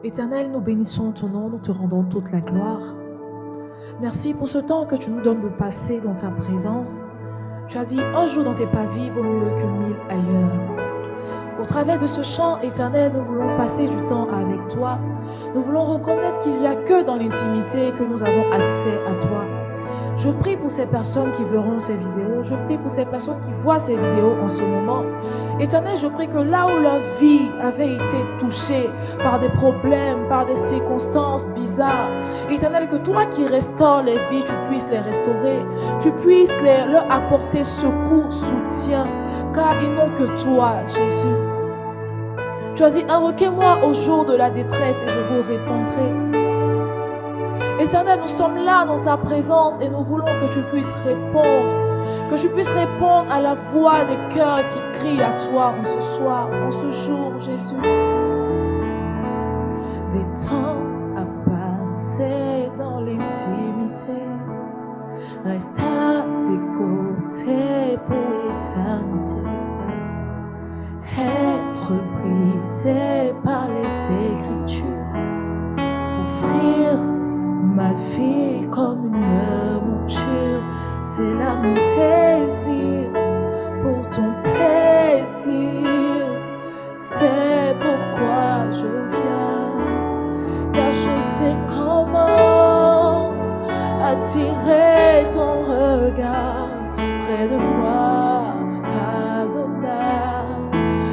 Éternel, nous bénissons ton nom, nous te rendons toute la gloire. Merci pour ce temps que tu nous donnes de passer dans ta présence. Tu as dit, un jour dans tes pavis vaut mieux que 1000 ailleurs. Au travers de ce chant, Éternel, nous voulons passer du temps avec toi. Nous voulons reconnaître qu'il n'y a que dans l'intimité que nous avons accès à toi. Je prie pour ces personnes qui verront ces vidéos. Je prie pour ces personnes qui voient ces vidéos en ce moment. Éternel, je prie que là où leur vie avait été touchée par des problèmes, par des circonstances bizarres, Éternel, que toi qui restaures les vies, tu puisses les restaurer. Tu puisses leur apporter secours, soutien, car ils n'ont que toi, Jésus. Tu as dit, invoquez-moi au jour de la détresse et je vous répondrai. Éternel, nous sommes là dans ta présence et nous voulons que tu puisses répondre. Que tu puisses répondre à la voix des cœurs qui crient à toi en ce soir, en ce jour, Jésus. Des temps à passer dans l'intimité. Reste à tes côtés pour l'éternité. Être brisé par les Écritures. Offrir ma vie comme une monture, c'est là mon désir pour ton plaisir. C'est pourquoi je viens, car je sais comment attirer ton regard près de moi, Adonai.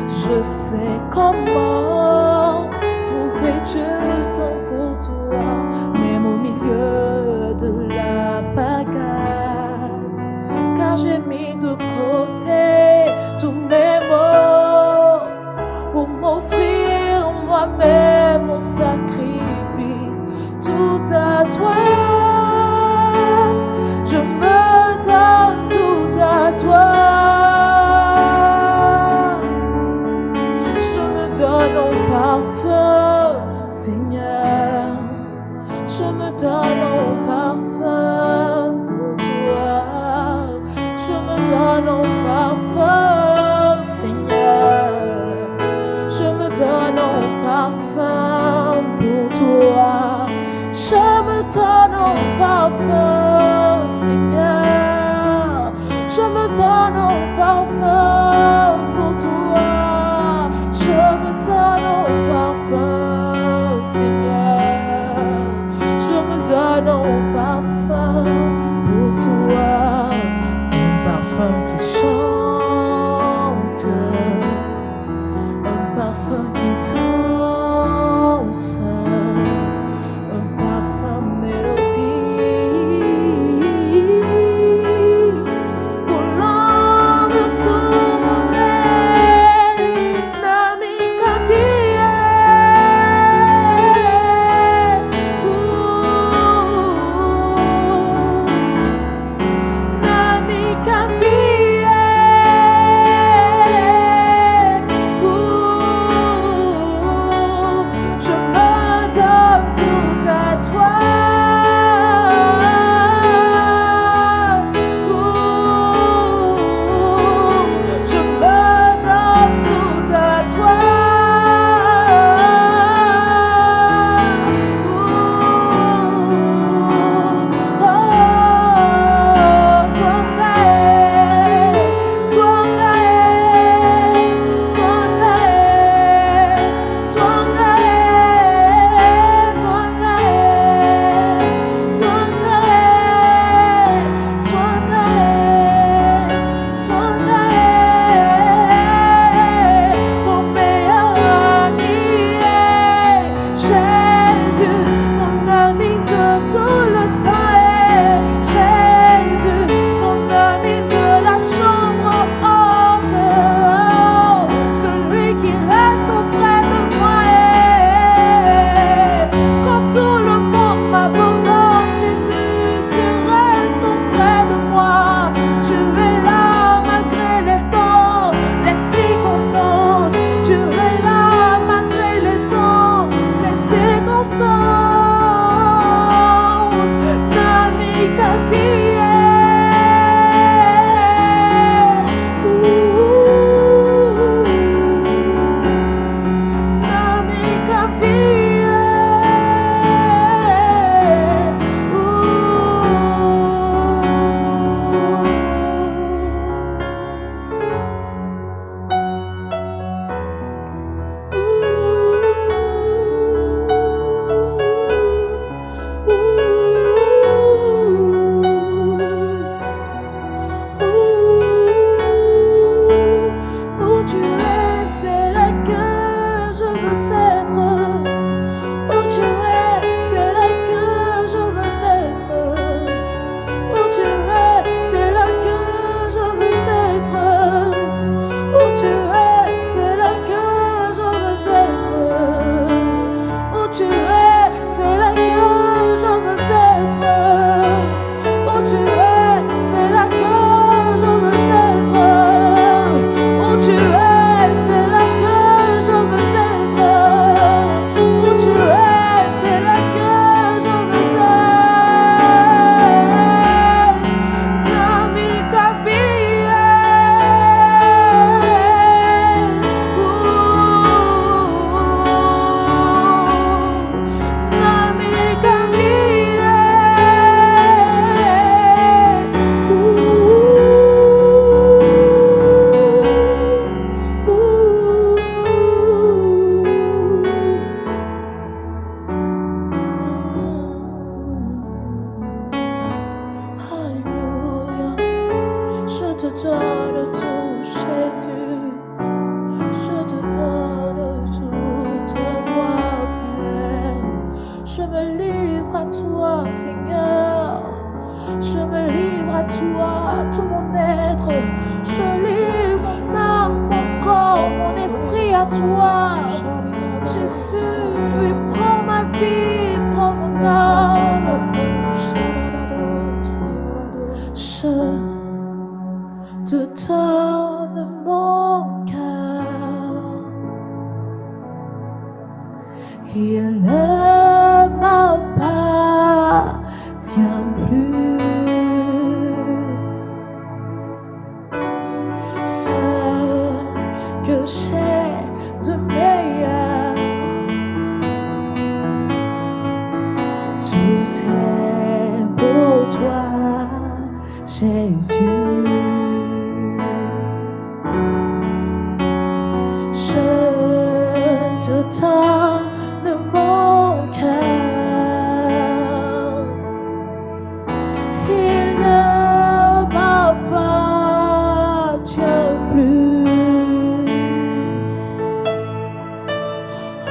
Je sais comment trouver du temps pour toi, même au milieu de la bagarre, car j'ai mis de côté tous mes mots pour m'offrir moi-même mon sacrifice, tout à toi. Je me donne tout à toi. Je me donne non pas Je me livre à toi, Seigneur. Je me livre à toi, tout mon être. Je livre mon âme, mon corps, mon esprit à toi. Jésus, prends ma vie, prends mon âme. Je te donne mon cœur. Il ne m'appartient plus. Ce que j'ai de meilleur, tout est pour toi, Jésus. Je te donne mon cœur. Il ne m'appartient plus.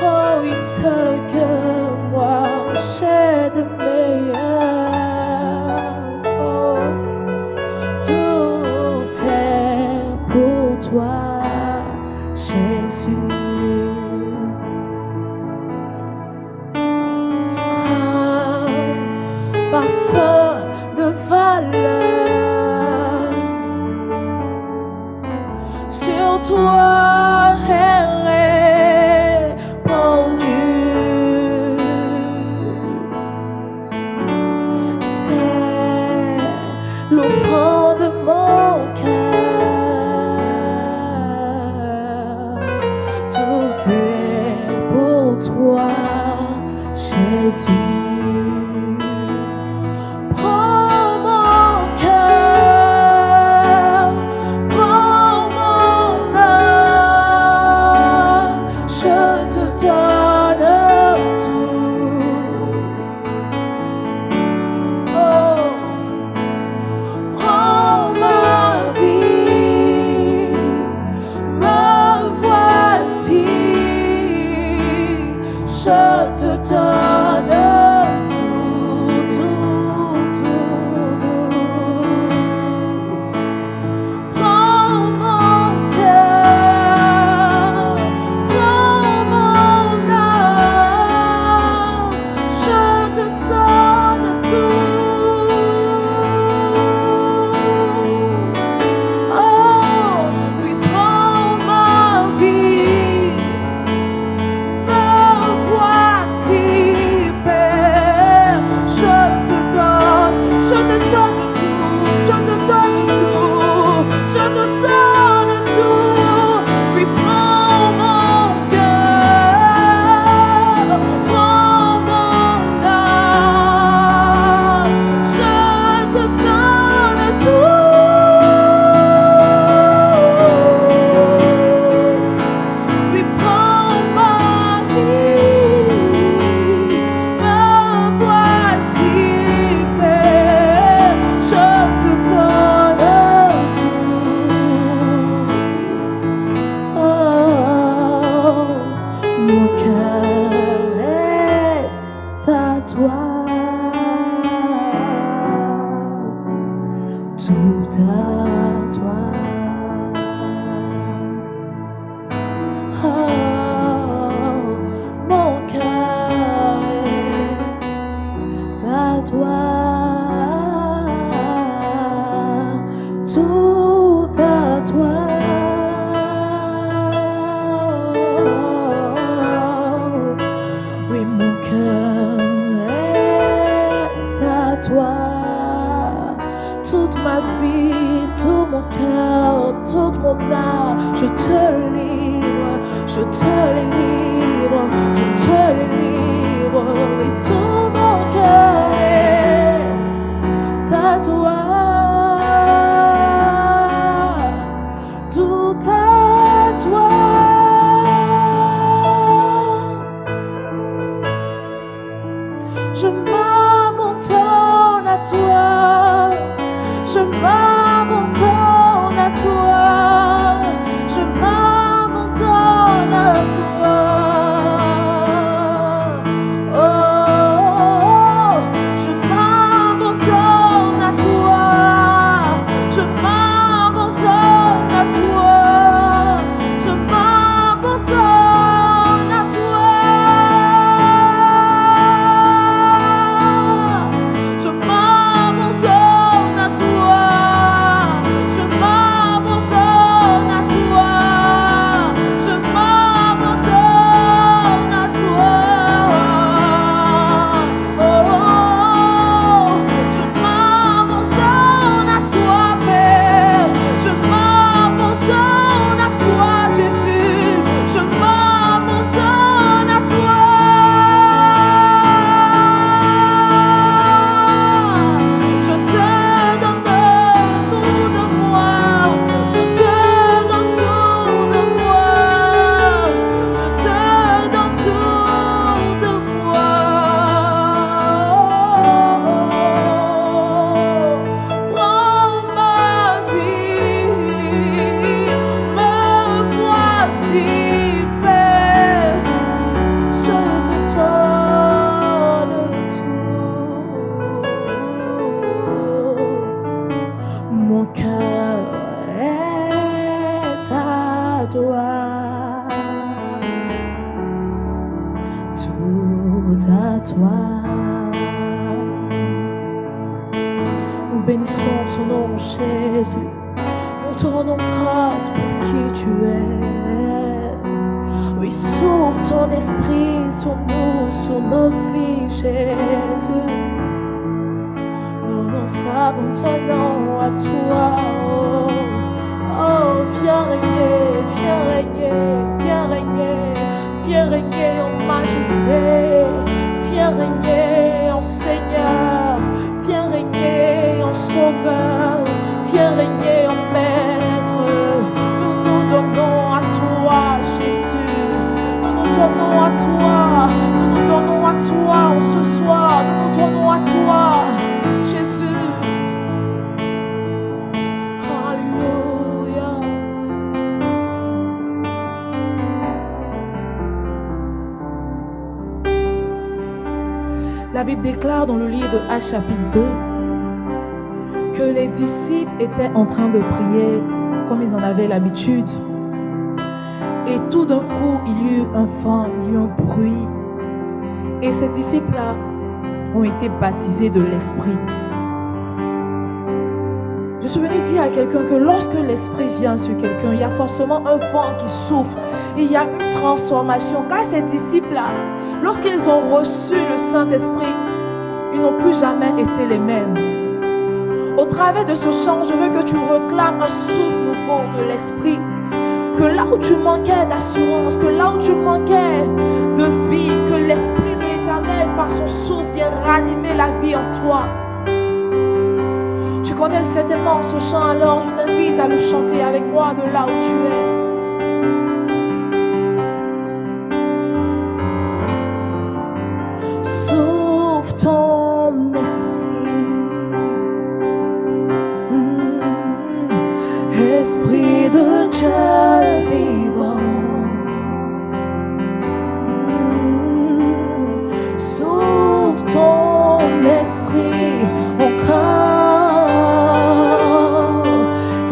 Oh oui, ce que moi j'ai de meilleur. Oh, tout est pour toi, Jésus. Parfum de valeur, sur toi elle est pendue. C'est l'offrande de mon cœur. Tout est pour toi, Jésus. Père, je te donne tout. Mon cœur est à toi, tout à toi. Nous bénissons ton nom, Jésus. Nous te rendons grâce pour qui tu es. Oui, souffle ton esprit sur nous, sur nos vies, Jésus. Nous nous abandonnons à toi. Oh, oh, viens régner, viens régner, viens régner, viens régner en majesté, viens régner en Seigneur, viens régner en Sauveur, viens régner en Maître. Nous nous donnons à toi, Jésus. Nous nous donnons à toi. Nous nous donnons à toi en ce soir. Nous nous donnons à toi, Jésus. Alléluia. La Bible déclare dans le livre de Actes chapitre 2 que les disciples étaient en train de prier comme ils en avaient l'habitude. Et tout d'un coup, il y eut un vent, il y eut un bruit. Et ces disciples-là ont été baptisés de l'Esprit. Je suis venu dire à quelqu'un que lorsque l'Esprit vient sur quelqu'un, il y a forcément un vent qui souffle. Il y a une transformation. Car ces disciples-là, lorsqu'ils ont reçu le Saint-Esprit, ils n'ont plus jamais été les mêmes. Au travers de ce chant, je veux que tu réclames un souffle nouveau de l'Esprit. Que là où tu manquais d'assurance, que là où tu manquais de vie, que l'Esprit de l'Éternel, par son souffle, vienne ranimer la vie en toi. Tu connais certainement ce chant, alors je t'invite à le chanter avec moi de là où tu es. Souffle ton esprit. Esprit de Dieu vivant, souffle ton esprit encore,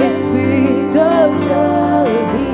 Esprit de Dieu vivant.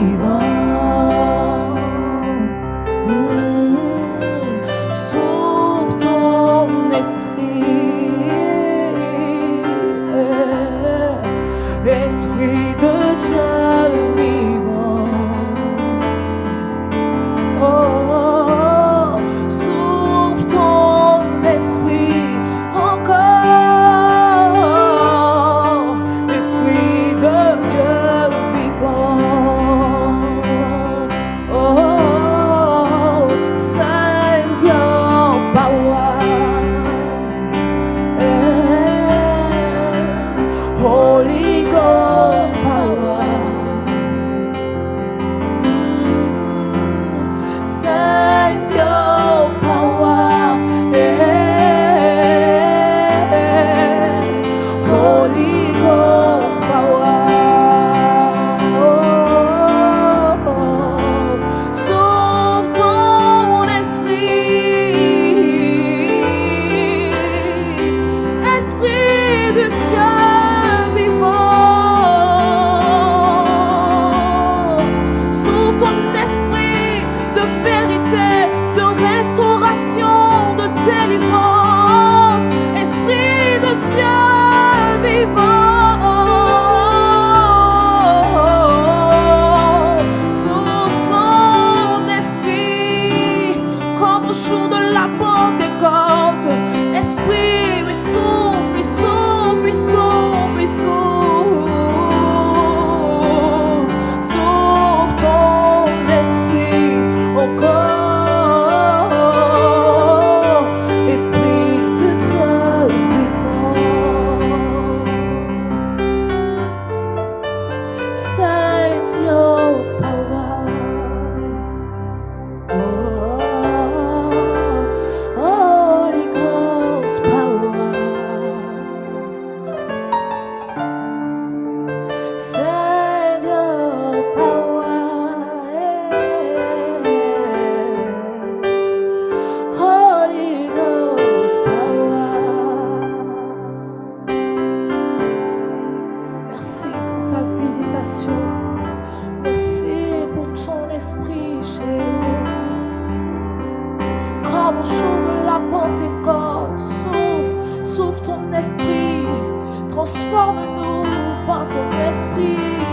Transforme-nous par ton esprit.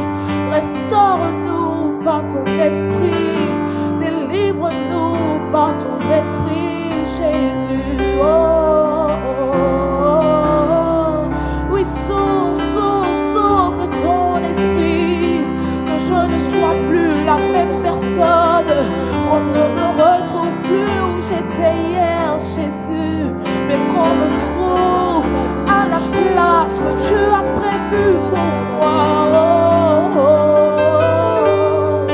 Restaure-nous par ton esprit. Délivre-nous par ton esprit, Jésus. Oh, oh, oh. Oui, souffle ton esprit. Que je ne sois plus la même personne. Qu'on ne me retrouve plus où j'étais hier, Jésus. Mais qu'on me trouve à la place que tu as prévue pour moi. Oh, oh, oh.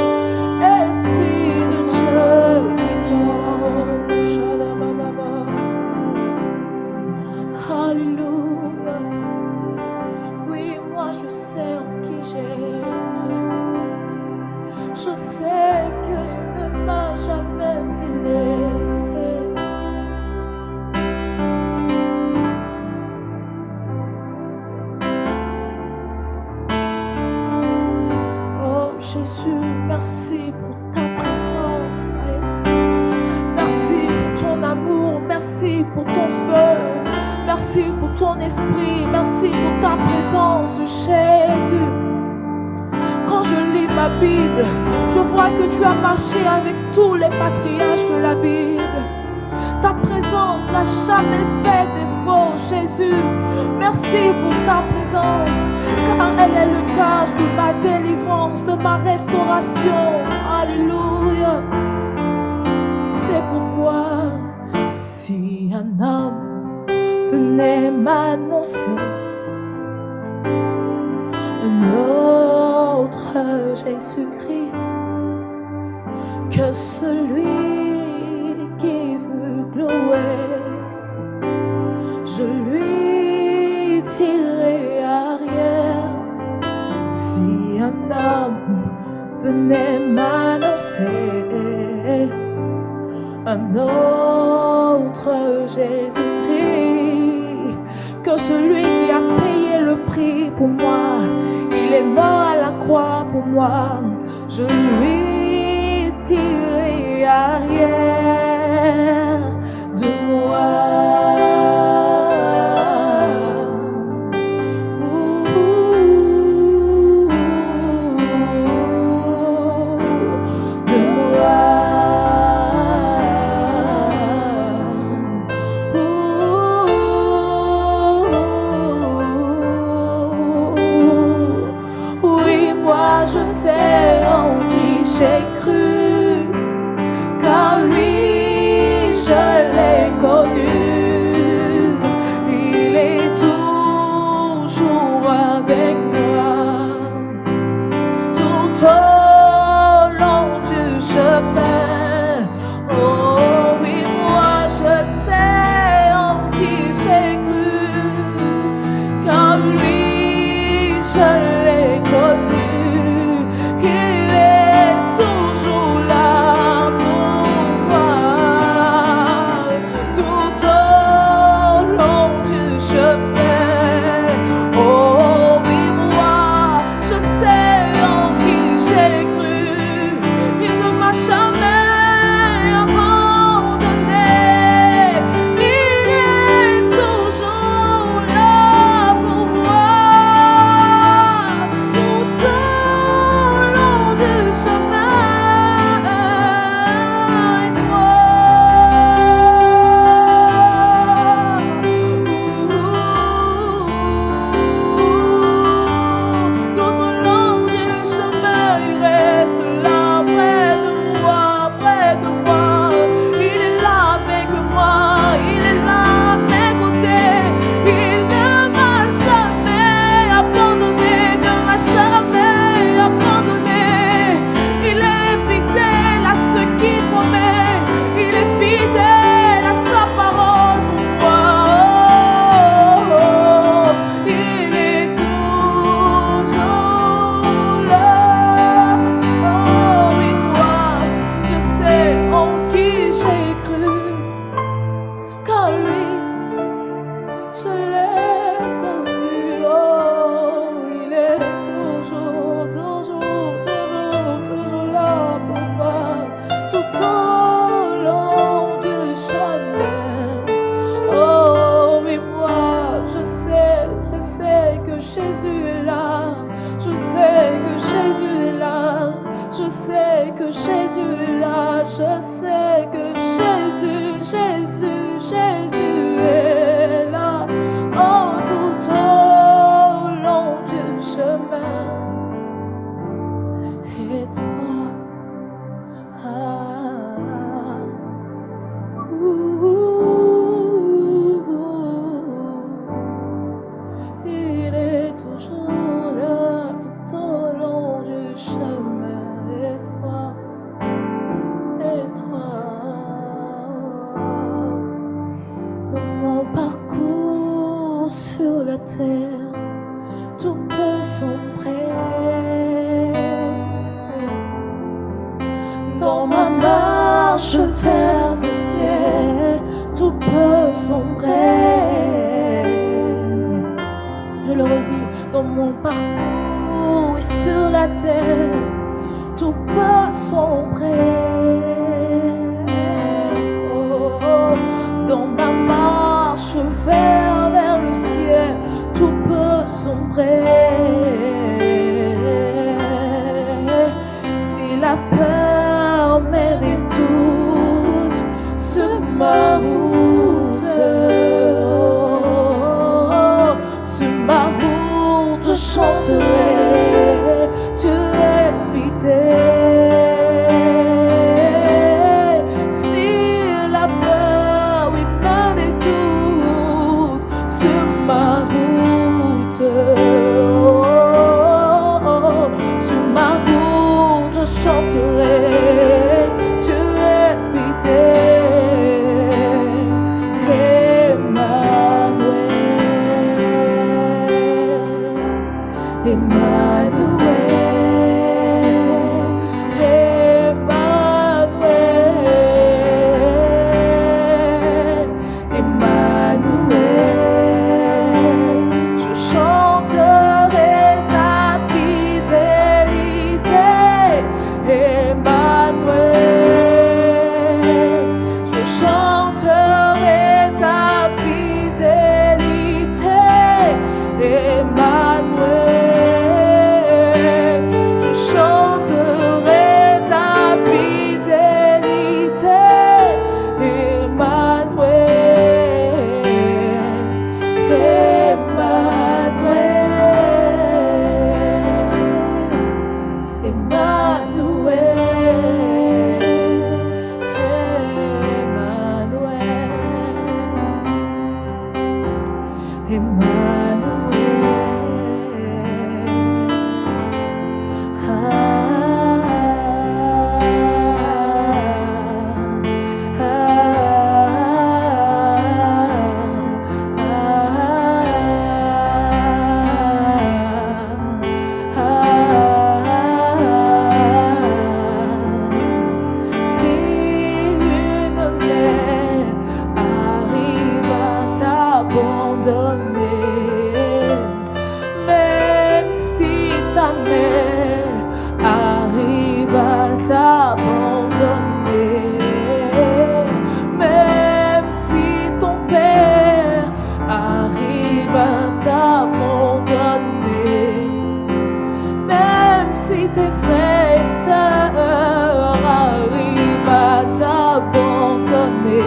Esprit de Dieu, Alléluia. Oui, moi je sais en qui j'ai cru. Je sais qu'il ne m'a jamais délaissé. Jésus, merci pour ta présence. Merci pour ton amour, merci pour ton feu, merci pour ton esprit, merci pour ta présence, Jésus. Quand je lis ma Bible, je vois que tu as marché avec tous les patriarches de la Bible. Ta présence n'a jamais fait défaut, Jésus. Merci pour ta présence, car elle est le gage de ma délivrance, de ma restauration. Alléluia. C'est pourquoi si un homme venait m'annoncer un autre Jésus-Christ que celui qui veut louer, je lui dirai arrière. Si un homme venait m'annoncer un autre Jésus-Christ, que celui qui a payé le prix pour moi, il est mort à la croix pour moi, je lui dirai arrière de moi. Je sais en qui j'ai cru, car lui je l'ai connu, il est toujours avec moi, tout au long du chemin. Oh oui, moi je sais en qui j'ai cru, car lui je l'ai connu. là, je sais que Jésus, Jésus, Jésus est là. Oh, tout au long du chemin. Et toi, il est toujours là tout au long du chemin. Et toi, dans mon parcours sur la terre, tout peut sombrer. Dans ma marche vers le ciel, tout peut sombrer. Je le redis, dans mon parcours et sur la terre, tout peut sombrer. Oh, oh. Dans ma marche vers le ciel, tout peut sombrer. Si la peur mène les doutes sur ma route, oh, sur ma route je chanterai, tu es fidèle. Si la peur oui mène les doutes sur ma route, oh, sur ma route je chanterai, tu es fidèle. Emmanuel, Emmanuel, Emmanuel, Emmanuel, je chanterai ta fidélité. Emmanuel, je chanterai ta fidélité. Emmanuel, je chanterai ta fidélité. Emmanuel, Emmanuel, Emmanuel, Si une mer arrive à t'abandonner, même si ta mère arrive à t'abandonner, même si ton père arrive à t'abandonner, même si tes frères et sœurs arrivent à t'abandonner,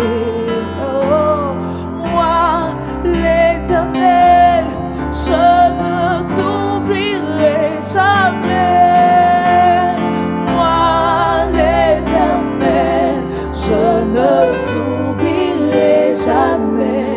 oh, moi, l'Éternel, je ne t'oublierai jamais. Moi, l'Éternel, je ne t'oublierai jamais.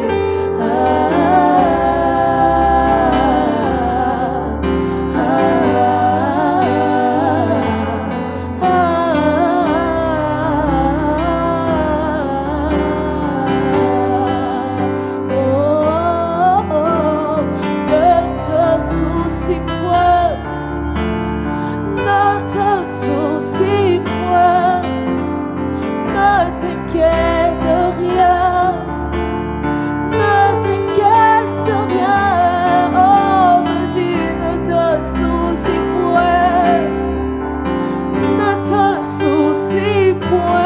Ne te soucie point, ne te soucie point, ne t'inquiète de rien, ne t'inquiète de rien. Oh, je dis, ne te soucie point, ne te soucie point.